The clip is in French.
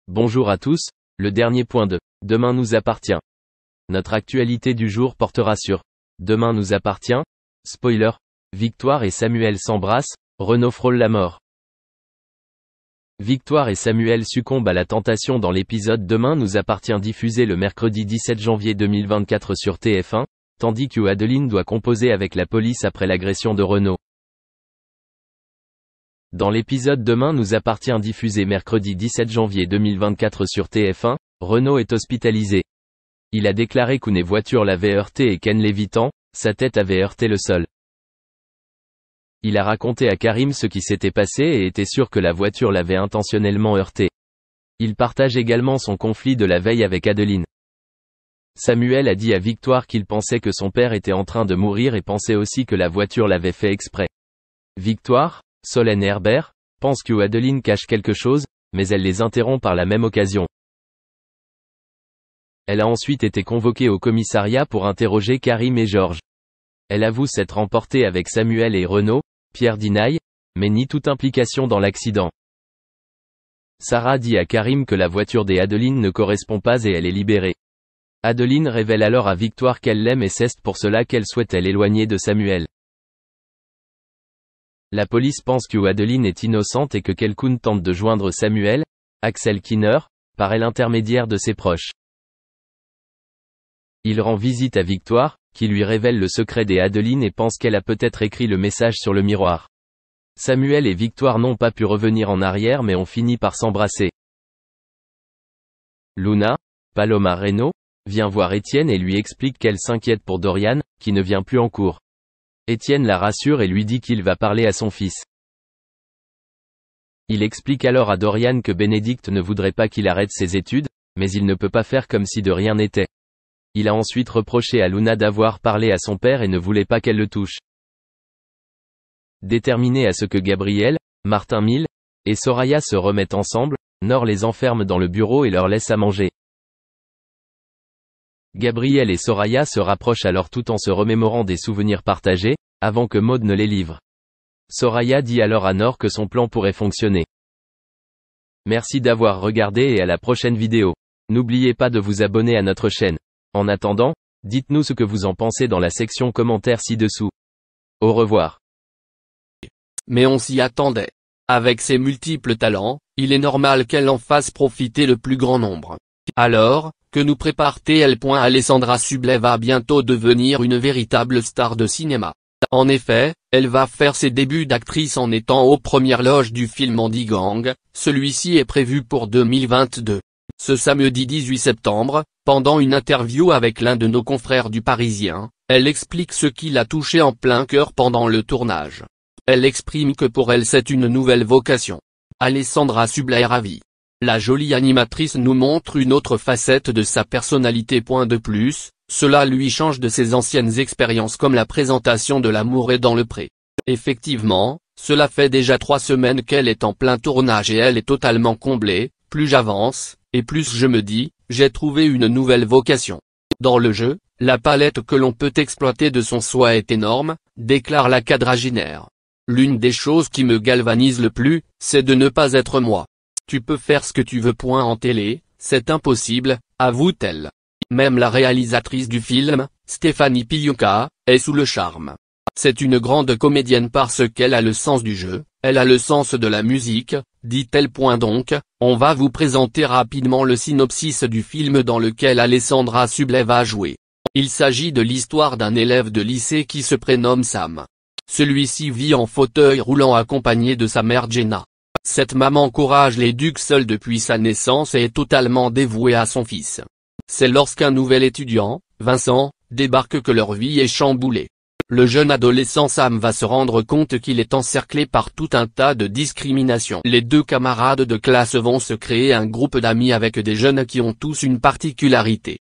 Bonjour à tous, le dernier point de Demain nous appartient. Notre actualité du jour portera sur Demain nous appartient. Spoiler, Victoire et Samuel s'embrassent, Renaud frôle la mort. Victoire et Samuel succombent à la tentation dans l'épisode Demain nous appartient diffusé le mercredi 17 janvier 2024 sur TF1, tandis que Adeline doit composer avec la police après l'agression de Renaud. Dans l'épisode Demain nous appartient diffusé mercredi 17 janvier 2024 sur TF1, Renaud est hospitalisé. Il a déclaré qu'une voiture l'avait heurté et qu'en l'évitant, sa tête avait heurté le sol. Il a raconté à Karim ce qui s'était passé et était sûr que la voiture l'avait intentionnellement heurté. Il partage également son conflit de la veille avec Adeline. Samuel a dit à Victoire qu'il pensait que son père était en train de mourir et pensait aussi que la voiture l'avait fait exprès. Victoire, Solène Herbert, pense que Adeline cache quelque chose, mais elle les interrompt par la même occasion. Elle a ensuite été convoquée au commissariat pour interroger Karim et Georges. Elle avoue s'être emportée avec Samuel et Renaud, Pierre Dinaille, mais nie toute implication dans l'accident. Sarah dit à Karim que la voiture d'Adeline ne correspond pas et elle est libérée. Adeline révèle alors à Victoire qu'elle l'aime et c'est pour cela qu'elle souhaitait l'éloigner de Samuel. La police pense que Adeline est innocente et que quelqu'un tente de joindre Samuel, Axel Kinner, par l'intermédiaire de ses proches. Il rend visite à Victoire, qui lui révèle le secret d'Adeline et pense qu'elle a peut-être écrit le message sur le miroir. Samuel et Victoire n'ont pas pu revenir en arrière mais ont fini par s'embrasser. Luna, Paloma Reynaud, vient voir Étienne et lui explique qu'elle s'inquiète pour Dorian, qui ne vient plus en cours. Étienne la rassure et lui dit qu'il va parler à son fils. Il explique alors à Dorian que Bénédicte ne voudrait pas qu'il arrête ses études, mais il ne peut pas faire comme si de rien n'était. Il a ensuite reproché à Luna d'avoir parlé à son père et ne voulait pas qu'elle le touche. Déterminé à ce que Gabriel, Martin Mille, et Soraya se remettent ensemble, Nord les enferme dans le bureau et leur laisse à manger. Gabriel et Soraya se rapprochent alors tout en se remémorant des souvenirs partagés, avant que Maud ne les livre. Soraya dit alors à Nord que son plan pourrait fonctionner. Merci d'avoir regardé et à la prochaine vidéo. N'oubliez pas de vous abonner à notre chaîne. En attendant, dites-nous ce que vous en pensez dans la section commentaires ci-dessous. Au revoir. Mais on s'y attendait. Avec ses multiples talents, il est normal qu'elle en fasse profiter le plus grand nombre. Alors, que nous prépare TL. Alessandra Sublet va bientôt devenir une véritable star de cinéma. En effet, elle va faire ses débuts d'actrice en étant aux premières loges du film Andy Gang, celui-ci est prévu pour 2022. Ce samedi 18 septembre, pendant une interview avec l'un de nos confrères du Parisien, elle explique ce qui l'a touchée en plein cœur pendant le tournage. Elle exprime que pour elle c'est une nouvelle vocation. Alessandra Sublet est ravie. La jolie animatrice nous montre une autre facette de sa personnalité. De plus, cela lui change de ses anciennes expériences comme la présentation de L'amour est dans le pré. Effectivement, cela fait déjà 3 semaines qu'elle est en plein tournage et elle est totalement comblée. Plus j'avance, et plus je me dis, j'ai trouvé une nouvelle vocation. Dans le jeu, la palette que l'on peut exploiter de son soi est énorme, déclare la quadragénaire. L'une des choses qui me galvanise le plus, c'est de ne pas être moi. Tu peux faire ce que tu veux. En télé, c'est impossible, avoue-t-elle. Même la réalisatrice du film, Stéphanie Pioca, est sous le charme. C'est une grande comédienne parce qu'elle a le sens du jeu, elle a le sens de la musique, dit-elle. Donc, on va vous présenter rapidement le synopsis du film dans lequel Alessandra Sublet va jouer. Il s'agit de l'histoire d'un élève de lycée qui se prénomme Sam. Celui-ci vit en fauteuil roulant accompagné de sa mère Jenna. Cette maman courage l'éduque seule depuis sa naissance et est totalement dévouée à son fils. C'est lorsqu'un nouvel étudiant, Vincent, débarque que leur vie est chamboulée. Le jeune adolescent Sam va se rendre compte qu'il est encerclé par tout un tas de discriminations. Les deux camarades de classe vont se créer un groupe d'amis avec des jeunes qui ont tous une particularité.